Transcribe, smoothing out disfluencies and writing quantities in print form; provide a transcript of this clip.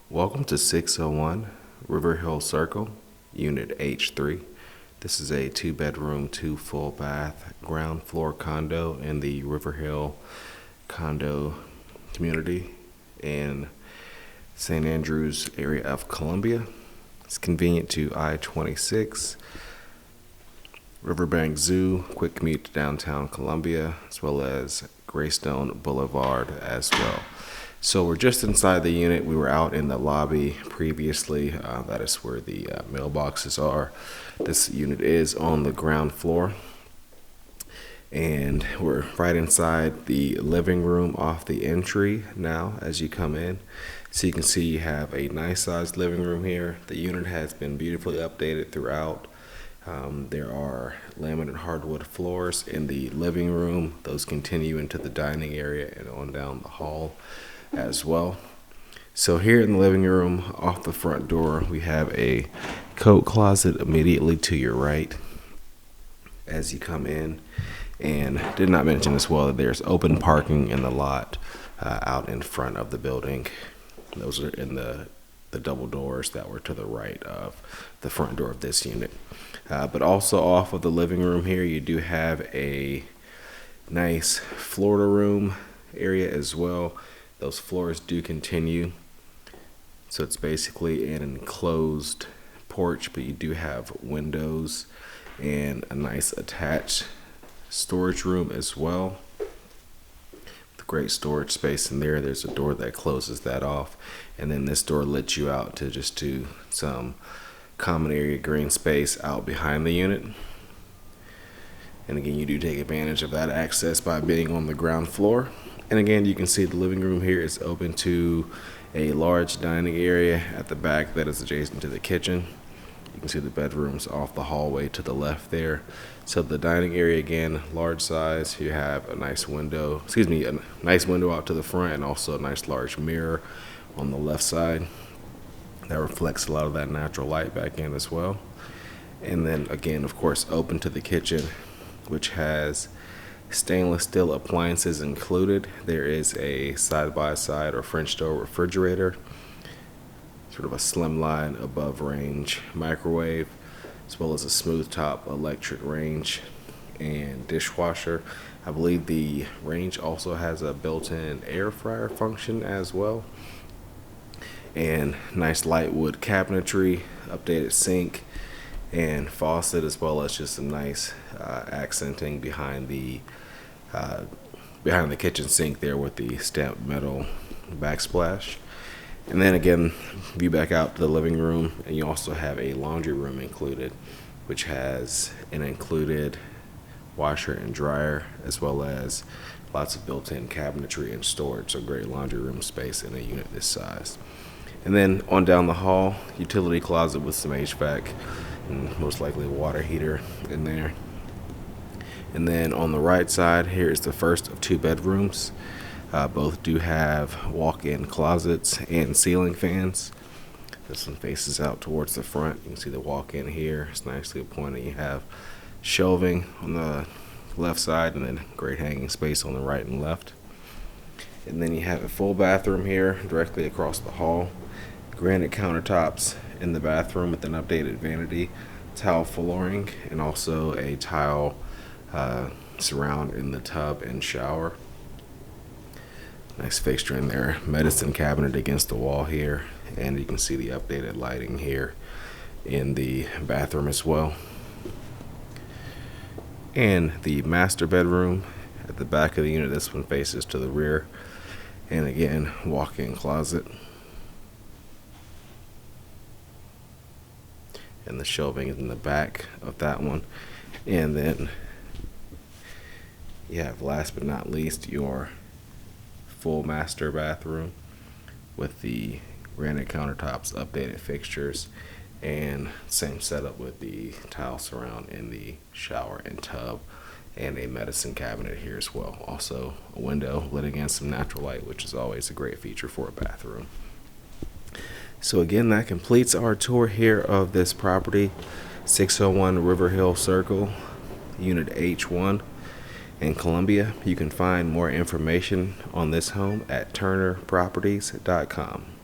Welcome to 601 Riverhill Circle, Unit H3. This is a 2-bedroom, 2 full bath, ground floor condo in the Riverhill condo community in St. Andrews area of Columbia. It's convenient to I-26, Riverbanks Zoo, quick commute to downtown Columbia, as well as Greystone Boulevard as well. So we're just inside the unit. We were out in the lobby previously. That is where the mailboxes are. This unit is on the ground floor. And we're right inside the living room off the entry now as you come in. So you can see you have a nice sized living room here. The unit has been beautifully updated throughout. There are laminate hardwood floors in the living room. Those continue into the dining area and on down the hall as well. So here in the living room, off the front door, we have a coat closet immediately to your right as you come in. And did not mention as well that there's open parking in the lot out in front of the building. Those are in the double doors that were to the right of the front door of this unit. But also off of the living room here, you do have a nice Florida room area as well. Those floors do continue. So it's basically an enclosed porch, but you do have windows and a nice attached storage room as well. With great storage space in there. There's a door that closes that off. And then this door lets you out to some common area green space out behind the unit. And again, you do take advantage of that access by being on the ground floor. And again, you can see the living room here is open to a large dining area at the back that is adjacent to the kitchen. You can see the bedrooms off the hallway to the left there. So the dining area, again, large size. You have a nice window, a nice window out to the front, and also a nice large mirror on the left side that reflects a lot of that natural light back in as well. And then again, of course, open to the kitchen, which has stainless steel appliances included. There is a side-by-side or French door refrigerator, sort of a slimline above range microwave, as well as a smooth top electric range and dishwasher. I believe the range also has a built-in air fryer function as well. And nice light wood cabinetry, updated sink and faucet, as well as just some nice accenting behind the kitchen sink there with the stamped metal backsplash. And then again, view back out to the living room, and you also have a laundry room included, which has an included washer and dryer, as well as lots of built-in cabinetry and storage. So great laundry room space in a unit this size. And then on down the hall, utility closet with some HVAC and most likely a water heater in there. And then on the right side, here is the first of 2 bedrooms. Both do have walk-in closets and ceiling fans. This one faces out towards the front. You can see the walk-in here. It's nicely appointed. You have shelving on the left side and then great hanging space on the right and left. And then you have a full bathroom here directly across the hall. Granite countertops in the bathroom with an updated vanity, tile flooring, and also a tile surround in the tub and shower. Nice fixture in there, medicine cabinet against the wall here, and you can see the updated lighting here in the bathroom as well. And the master bedroom at the back of the unit, this one faces to the rear, and again, walk-in closet. And the shelving is in the back of that one. And then you have, last but not least, your full master bathroom with the granite countertops, updated fixtures, and same setup with the tile surround in the shower and tub, and a medicine cabinet here as well. Also a window letting in some natural light, which is always a great feature for a bathroom. So again, that completes our tour here of this property, 601 Riverhill Circle, Unit H1 in Columbia. You can find more information on this home at turnerproperties.com.